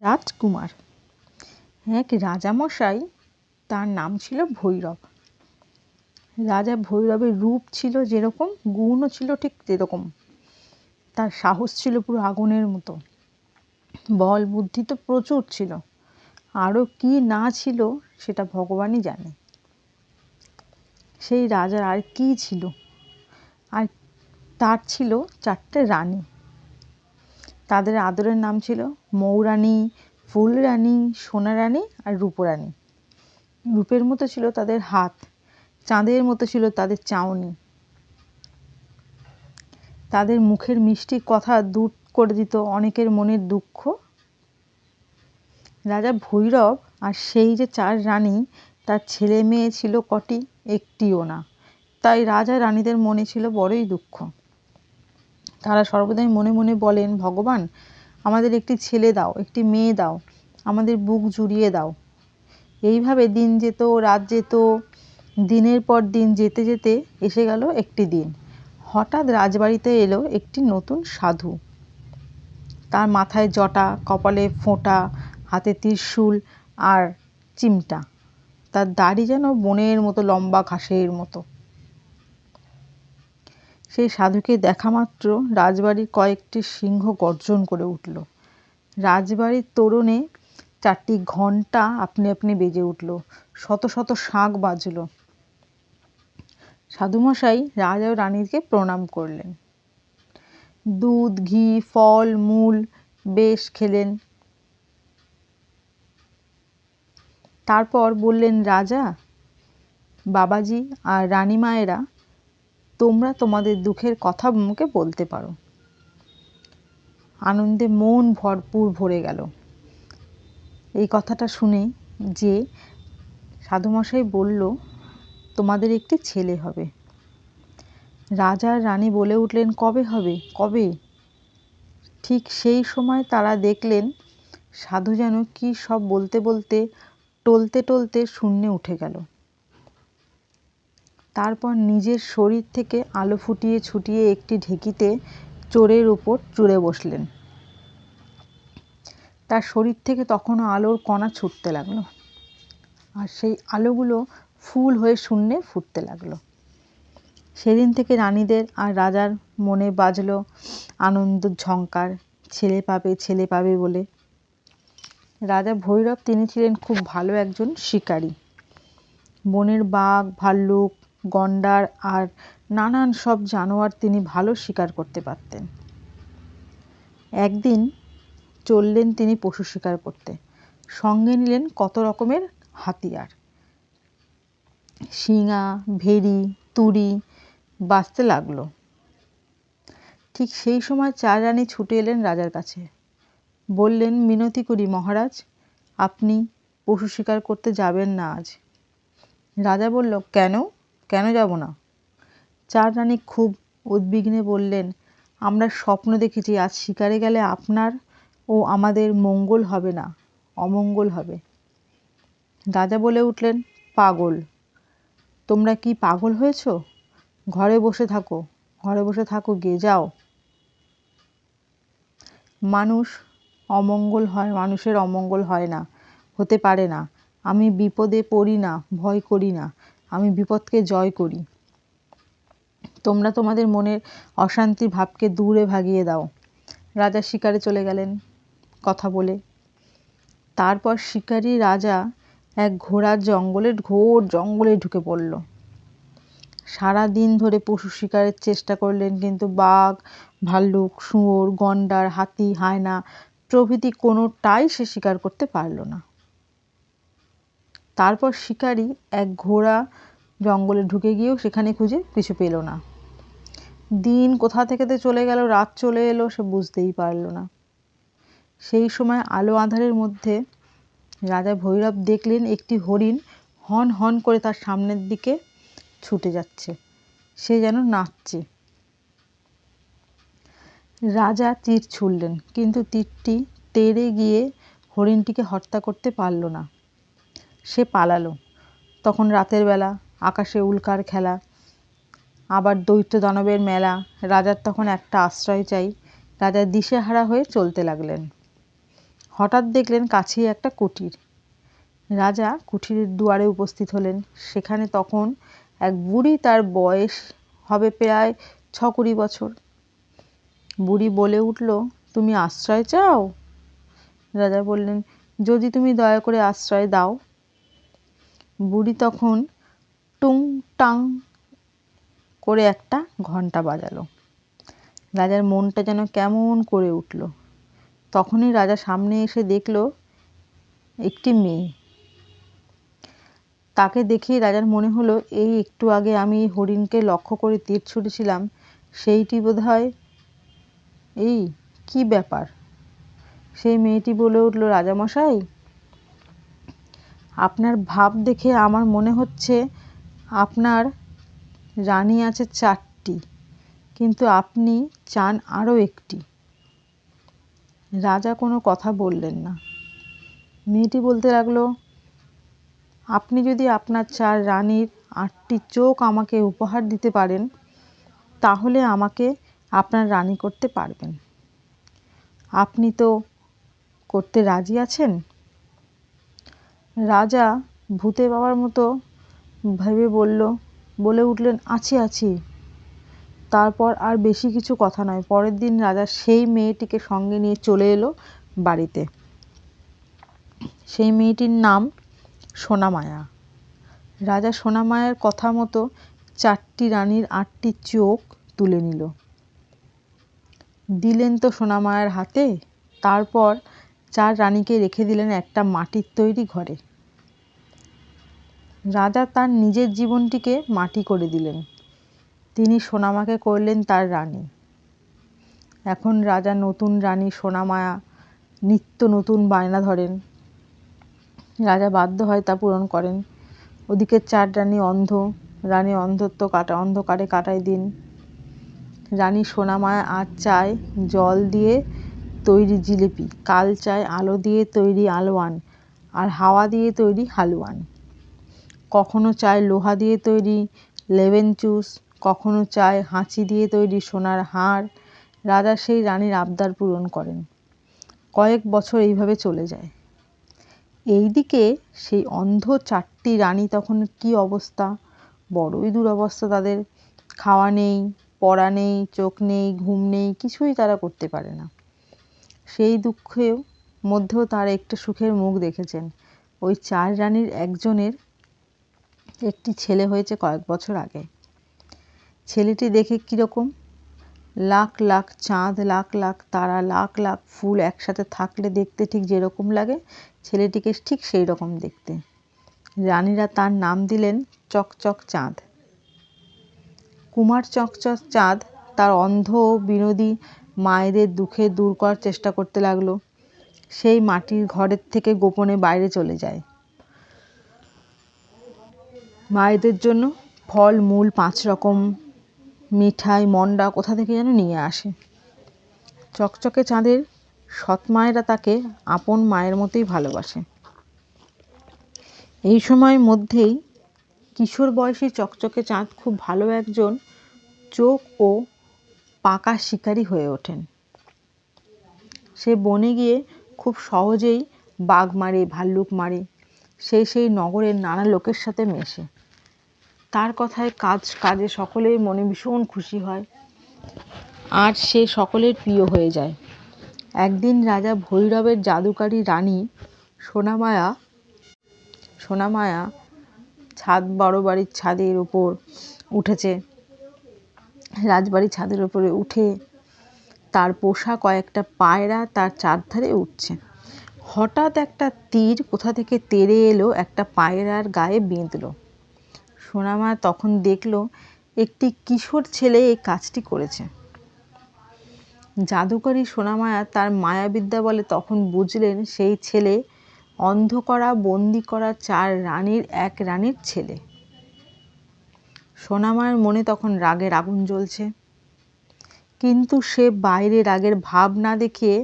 রাজকুমার। এক রাজামশাই, তার নাম ছিল ভৈরব। রাজা ভৈরবের রূপ ছিল যেরকম, গুণও ছিল ঠিক যেরকম। তার সাহস ছিল পুরো আগুনের মতো, বল বুদ্ধি তো প্রচুর ছিল, আরও কি না ছিল সেটা ভগবানই জানে। সেই রাজার আর কি ছিল, আর তার ছিল 4টে রানী। তাদের আদরের নাম ছিল মৌরানী, ফুলরানী, সোনারানী আর রূপরানী। রূপের মতো ছিল তাদের হাত, চাঁদের মতো ছিল তাদের চাউনি। তাদের মুখের মিষ্টি কথা দূর করে দিত অনেকের মনের দুঃখ। রাজা ভৈরব আর সেই যে 4 রানী, তার ছেলে মেয়ে ছিল কটি? একটিও না। তাই রাজা রানীদের মনে ছিল বড়ই দুঃখ। তারা সর্বদাই মনে মনে বলেন, ভগবান, আমাদের একটি ছেলে দাও, একটি মেয়ে দাও, আমাদের বুক জুড়িয়ে দাও। এইভাবে দিন যেত, রাত যেত। দিনের পর দিন যেতে যেতে এসে গেল একটি দিন। হঠাৎ রাজবাড়িতে এলো একটি নতুন সাধু। তার মাথায় জটা, কপালে ফোঁটা, হাতে ত্রিশূল আর চিমটা। তার দাড়ি যেন বনের মতো লম্বা, ঘাসের মতো। সেই সাধুকে দেখা মাত্র রাজবাড়ির কয়েকটি সিংহ গর্জন করে উঠল। রাজবাড়ির তোরণে 4টি ঘণ্টা আপনি আপনি বেজে উঠল, শত শত শাঁখ বাজল। সাধুমশাই রাজা ও রানীকে প্রণাম করলেন। দুধ, ঘি, ফল মূল বেশ খেলেন। তারপর বললেন, রাজা, বাবাজি আর রানীমায়েরা, তোমরা তোমাদের দুঃখের কথা মুখে বলতে পারো। আনন্দে মন ভরপুর ভরে গেল। এই কথাটা শুনে যে সাধুমশাই বলল, তোমাদের একটি ছেলে হবে। রাজা আর রানী বলে উঠলেন, কবে হবে, কবে? ঠিক সেই সময় তারা দেখলেন সাধু যেন কি সব বলতে বলতে টলতে টলতে শূন্যে উঠে গেল। তারপর নিজের শরীর থেকে আলো ফুটিয়ে ছুটিয়ে একটি ঢেকিতে চোরের উপর চড়ে বসলেন। তার শরীর থেকে তখনও আলোর কণা ছুটতে লাগলো, আর সেই আলোগুলো ফুল হয়ে শূন্যে ফুটতে লাগলো। সেদিন থেকে রানীদের আর রাজার মনে বাজলো আনন্দ ঝঙ্কার, ছেলে পাবে, ছেলে পাবে বলে। রাজা ভৈরব, তিনি ছিলেন খুব ভালো একজন শিকারী। বনের বাঘ, ভাল্লুক, গন্ডার আর নানান সব জানোয়ার তিনি ভালো শিকার করতে পারতেন। একদিন চললেন তিনি পশু শিকার করতে। সঙ্গে নিলেন কত রকমের হাতিয়ার, শিঙা, ভেড়ি, তুড়ি বাজতে লাগলো। ঠিক সেই সময় 4 রানী ছুটে এলেন রাজার কাছে। বললেন, মিনতি করি মহারাজ, আপনি পশু শিকার করতে যাবেন না আজ। রাজা বলল, কেন, কেন যাব না? 4 রানী খুব উদ্বিগ্নে বললেন, আমরা স্বপ্ন দেখেছি আজ শিকারে গেলে আপনার ও আমাদের মঙ্গল হবে না, অমঙ্গল হবে। রাজা বলে উঠলেন, পাগল, তোমরা কি পাগল হয়েছ? ঘরে বসে থাকো, ঘরে বসে থাকো গে, যাও। মানুষের অমঙ্গল হয় না, হতে পারে না। আমি বিপদে পড়ি না, ভয় করি না, আমি বিপদকে জয় করি। তোমরা তোমাদের মনের অশান্তির ভাবকে দূরে ভাগিয়ে দাও। রাজা শিকারে চলে গেলেন কথা বলে। তারপর শিকারী রাজা এক ঘোর জঙ্গলে ঢুকে পড়ল। সারা দিন ধরে পশু শিকারের চেষ্টা করলেন, কিন্তু বাঘ, ভাল্লুক, শুয়োর, গন্ডার, হাতি, হায়না প্রভৃতি কোনোটাই সে শিকার করতে পারল না। তারপর শিকারী এক ঘোড়া জঙ্গলে ঢুকে গিয়েও সেখানে খুঁজে কিছু পেল না। দিন কোথা থেকে চলে গেল, রাত চলে এলো, সে বুঝতেই পারল না। সেই সময় আলো আঁধারের মধ্যে রাজা ভৈরব দেখলেন একটি হরিণ হন হন করে তার সামনের দিকে ছুটে যাচ্ছে, সে যেন নাচছে। রাজা তীর ছুড়লেন, কিন্তু তীরটি তেড়ে গিয়ে হরিণটিকে হত্যা করতে পারল না। সে পালালো। তখন রাতের বেলা, আকাশে উল্কার খেলা, আবার দৈত্য দানবের মেলা। রাজার তখন একটা আশ্রয় চাই। রাজা দিশেহারা হয়ে চলতে লাগলেন। হঠাৎ দেখলেন কাছেই একটা কুটির। রাজা কুঠিরের দুয়ারে উপস্থিত হলেন। সেখানে তখন এক বুড়ি, তার বয়স হবে প্রায় 6-20 বছর। বুড়ি বলে উঠল, তুমি আশ্রয় চাও? রাজা বললেন, যদি তুমি দয়া করে আশ্রয় দাও। বুড়ি তখন টুং টাং করে একটা ঘন্টা বাজালো। রাজার মনটা যেন কেমন করে উঠল। তখনই রাজা সামনে এসে দেখল একটি মেয়ে। তাকে দেখেই রাজার মনে হলো, এই একটু আগে আমি হরিণকে লক্ষ্য করে তীর ছুঁড়েছিলাম, সেইটি বোধহয়। এই কি ব্যাপার? সেই মেয়েটি বলে উঠল, রাজামশাই, আপনার ভাব দেখে আমার মনে হচ্ছে আপনার রানী আছে 4টি, কিন্তু আপনি চান আরও একটি। রাজা কোনো কথা বললেন না। মেয়েটি বলতে লাগলো, আপনি যদি আপনার 4 রানীর 8টি চোখ আমাকে উপহার দিতে পারেন, তাহলে আমাকে আপনার রানী করতে পারবেন। আপনি তো করতে রাজি আছেন? রাজা ভূতে বাবার মতো ভেবে বলে উঠলেন, আছি আছি। তারপর আর বেশি কিছু কথা নয়। পরের দিন রাজা সেই মেয়েটিকে সঙ্গে নিয়ে চলে এলো বাড়িতে। সেই মেয়েটির নাম সোনামায়া। রাজা সোনামায়ার কথা মতো 4টি রানীর 8টি চোখ তুলে নিল, দিলেন তো সোনামায়ার হাতে। তারপর 4 রানীকে রেখে দিলেন একটা মাটির তৈরি ঘরে। রাজা তার নিজের জীবনটিকে মাটি করে দিলেন। তিনি সোনামাকে করলেন তার রানী। এখন রাজা নতুন রানী সোনামায়া নিত্য নতুন বায়না ধরেন। রাজা বাধ্য হয় তা পূরণ করেন। ওদিকে 4 রানী অন্ধ। রানী অন্ধকারে কাটায় দিন। রানী সোনামায়া আজ চায় জল দিয়ে তৈরি জিলিপি, কাল চায় আলো দিয়ে তৈরি আলোয়ান, আর হাওয়া দিয়ে তৈরি হালুয়ান। কখনো চায় লোহা দিয়ে তৈরি লেবেন চুস, কখনো চায় হাঁচি দিয়ে তৈরি সোনার হাড়। রাজা সেই রানীর আবদার পূরণ করেন। কয়েক বছর এইভাবে চলে যায়। এইদিকে সেই অন্ধ 4টি রানী তখন কি অবস্থা! বড়ই দুরবস্থা তাদের। খাওয়া নেই, পড়া নেই, চোখ নেই, ঘুম নেই, কিছুই তারা করতে পারে না। সেই দুঃখের মধ্যেও তারা একটা সুখের মুখ দেখেছেন। ওই 4 রানীর একজনের একটি ছেলে হয়েছে কয়েক বছর আগে। ছেলেটি দেখে কীরকম? লাখ লাখ চাঁদ, লাখ লাখ তারা, লাখ লাখ ফুল একসাথে থাকলে দেখতে ঠিক যেরকম লাগে, ছেলেটিকে ঠিক সেই রকম দেখতে। রানীরা তার নাম দিলেন চকচক চাঁদ। কুমার চকচক চাঁদ তার অন্ধ ও বিনোদী মায়েদের দুঃখে দূর করার চেষ্টা করতে লাগলো। সেই মাটির ঘরের থেকে গোপনে বাইরে চলে যায়। মায়েদের জন্য ফল মূল 5 রকম, মিঠাই মন্ডা কোথা থেকে যেন নিয়ে আসে। চকচকে চাঁদের সৎ মায়েরা তাকে আপন মায়ের মতোই ভালোবাসে। এই সময়ের মধ্যেই কিশোর বয়সী চকচকে চাঁদ খুব ভালো একজন চোখ ও পাকা শিকারী হয়ে ওঠেন। সে বনে গিয়ে খুব সহজেই বাঘ মারে, ভাল্লুক মারে। সেই নগরের নানা লোকের সাথে মেশে। তার কথায় কাজে সকলের মনে ভীষণ খুশি হয়, আর সে সকলের প্রিয় হয়ে যায়। একদিন রাজা ভৈরবের জাদুকারী রানী সোনামায়া বড় বাড়ির ছাদের উপর উঠেছে। রাজবাড়ির ছাদের উপরে উঠে তার পোষা কয়েকটা পায়রা তার চারধারে উঠছে। হঠাৎ একটা তীর কোথা থেকে তেড়ে এলো, একটা পায়রার গায়ে বিঁধল। সোনামায়া তখন দেখল একটি কিশোর ছেলে এই কাজটি করেছে। জাদুকরী সোনামায়া তার মায়াবিদ্যা বলে তখন বুঝলেন সেই ছেলে অন্ধ করা, বন্দি করা 4 রানীর এক রানীর ছেলে। সোনামায়ার মনে তখন রাগের আগুন জ্বলছে, কিন্তু সে বাইরে রাগের ভাব না দেখিয়ে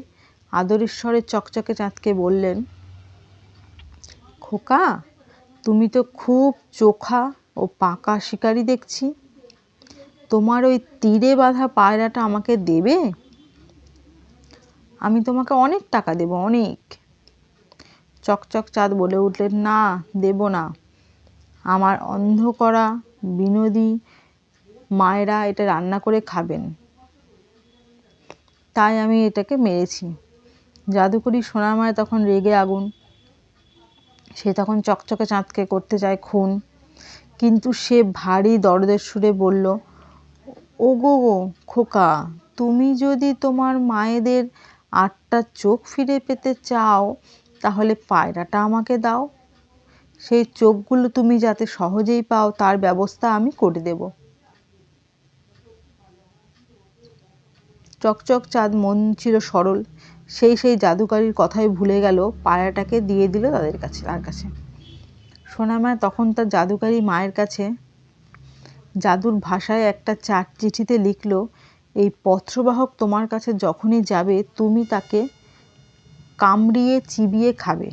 আদরের স্বরে চকচকে চাঁদকে বললেন, খোকা, তুমি তো খুব চোখা ও পাকা শিকারী দেখছি। তোমার ওই তীরে বাঁধা পায়রাটা আমাকে দেবে? আমি তোমাকে অনেক টাকা দেব, অনেক। চকচক চাঁদ বলে উঠলেন, না, দেব না। আমার অন্ধ করা বিনোদী মায়েরা এটা রান্না করে খাবেন, তাই আমি এটাকে মেরেছি। জাদুকরি সোনামায়া তখন রেগে আগুন। সে তখন চকচকে চাঁদকে করতে চায় খুন, কিন্তু সে ভারী দরদের সুরে বলল, ওগো খোকা, তুমি যদি তোমার মায়েদের 8টা চোখ ফিরে পেতে চাও তাহলে পায়রাটা আমাকে দাও। সেই চোখগুলো তুমি যাতে সহজেই পাও তার ব্যবস্থা আমি করে দেব। চকচক চাঁদ মন ছিল সরল, সেই জাদুকারীর কথাই ভুলে গেল, পায়রাটাকে দিয়ে দিল তার কাছে। সোনামায়া তখন তার জাদুকারী মায়ের কাছে জাদুর ভাষায় একটা চিঠিতে লিখল, এই পত্রবাহক তোমার কাছে যখনই যাবে তুমি তাকে কামড়িয়ে চিবিয়ে খাবে।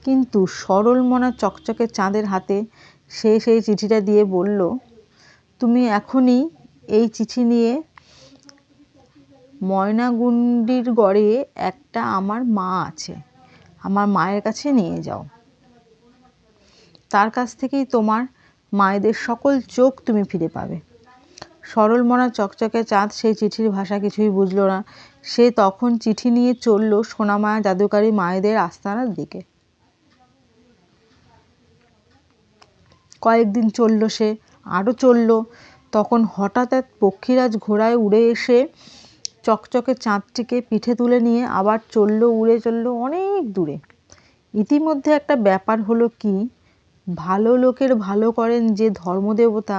কিন্তু সরল মনা চকচকে চাঁদের হাতে সেই চিঠিটা দিয়ে বলল, তুমি এখনই এই চিঠি নিয়ে ময়নাগুণ্ডির গড়ে একটা আমার মা আছে, আমার মায়ের কাছে নিয়ে যাও। তার কাছ থেকেই তোমার মায়েদের সকল চোখ তুমি ফিরে পাবে। সরল মনা চকচকে চাঁদ সেই চিঠির ভাষা কিছুই বুঝল না। সে তখন চিঠি নিয়ে চলল সোনামায়া জাদুকারী মায়েদের আস্তানার দিকে। কয়েকদিন চলল, সে আরও চলল। তখন হঠাৎ এক পক্ষীরাজ ঘোড়ায় উড়ে এসে চকচকে চাঁদটিকে পিঠে তুলে নিয়ে আবার উড়ে চলল অনেক দূরে। ইতিমধ্যে একটা ব্যাপার হলো কি, ভালো লোকের ভালো করেন যে ধর্মদেবতা,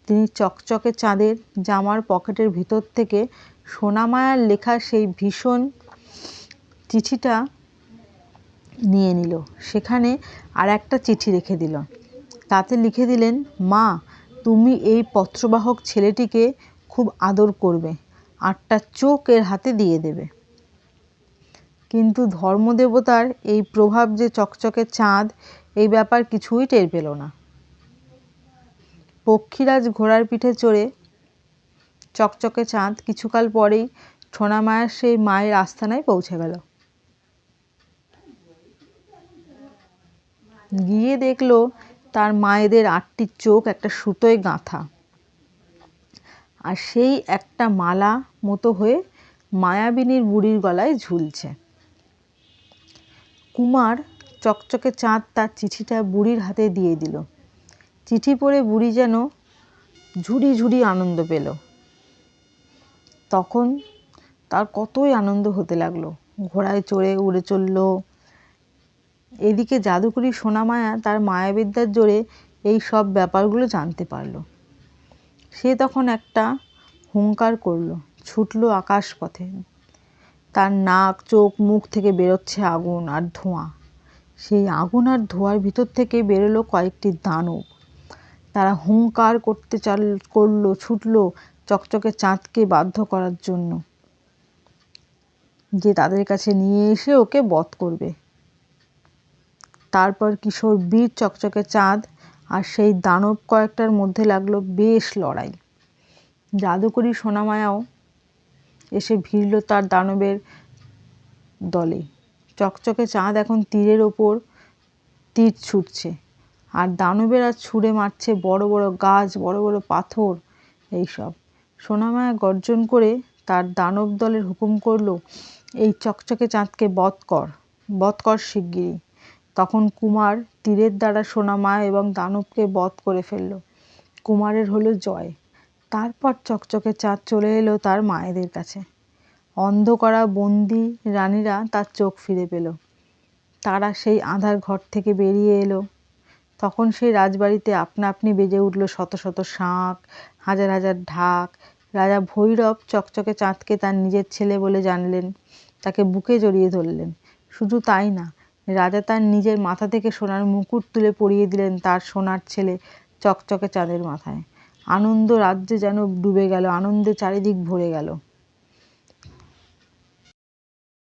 তিনি চকচকে চাঁদের জামার পকেটের ভিতর থেকে সোনামায়ার লেখা সেই ভীষণ চিঠিটা নিয়ে নিল। সেখানে আর একটা চিঠি রেখে দিল। তাতে লিখে দিলেন, মা, তুমি এই পত্রবাহক ছেলেটিকে খুব আদর করবে, 8টা চোখ এর হাতে দিয়ে দেবে। কিন্তু ধর্মদেবতার এই প্রভাব যে চকচকে চাঁদ এই ব্যাপার কিছুই টের পেল না। পক্ষীরাজ ঘোড়ার পিঠে চড়ে চকচকে চাঁদ কিছুকাল পরেই সোনামায়ার সেই মায়ের আস্তানায় পৌঁছে গেল। গিয়ে দেখলো তার মায়েদের 8টি চোখ একটা সুতোয় গাঁথা, আর সেই একটা মালা মতো হয়ে মায়াবিনীর বুড়ির গলায় ঝুলছে। কুমার চকচকে চাঁদ তার চিঠিটা বুড়ির হাতে দিয়ে দিল। চিঠি পড়ে বুড়ি যেন ঝুড়ি আনন্দ পেল। তখন তার কতই আনন্দ হতে লাগলো, ঘোড়ায় চড়ে উড়ে চলল। এদিকে জাদুকরি সোনামায়া তার মায়াবিদ্যার জোরে এই সব ব্যাপারগুলো জানতে পারল। সে তখন একটা হুঙ্কার করলো, ছুটলো আকাশ পথে। তার নাক, চোখ, মুখ থেকে বেরোচ্ছে আগুন আর ধোঁয়া। সেই আগুন আর ধোঁয়ার ভিতর থেকে বেরোলো কয়েকটি দানব। তারা হুঙ্কার করলো, ছুটলো চকচকে চাঁদকে বাধ্য করার জন্য যে তাদের কাছে নিয়ে এসে ওকে বধ করবে। তারপর কিশোর বীর চকচকে চাঁদ আর সেই দানব কয়েকটার মধ্যে লাগলো বেশ লড়াই। জাদুকরি সোনামায়াও এসে ভিড়ল তার দানবের দলে। চকচকে চাঁদ এখন তীরের ওপর তীর ছুটছে, আর দানবেরা ছুঁড়ে মারছে বড় বড় গাছ, বড় বড় পাথর। এইসব সোনামায়া গর্জন করে তার দানব দলের হুকুম করলো, এই চকচকে চাঁদকে বধ কর শিগগিরই। তখন কুমার তীরের দ্বারা সোনামায়া এবং দানবকে বধ করে ফেলল। কুমারের হলো জয়। তারপর চকচকে চাঁদ চলে এলো তার মায়েদের কাছে। অন্ধ করা বন্দি রানীরা তার চোখ ফিরে পেল। তারা সেই আঁধার ঘর থেকে বেরিয়ে এলো। তখন সেই রাজবাড়িতে আপনা আপনি বেজে উঠল শত শত শাঁখ, হাজার হাজার ঢাক। রাজা ভৈরব চকচকে চাঁদকে তার নিজের ছেলে বলে জানলেন, তাকে বুকে জড়িয়ে ধরলেন। শুধু তাই না, রাজা তার নিজের মাথা থেকে সোনার মুকুট তুলে পরিয়ে দিলেন তার সোনার ছেলে চকচকে চাঁদের মাথায়। আনন্দ রাজ্যে যেন ডুবে গেল, আনন্দে চারিদিক ভরে গেল।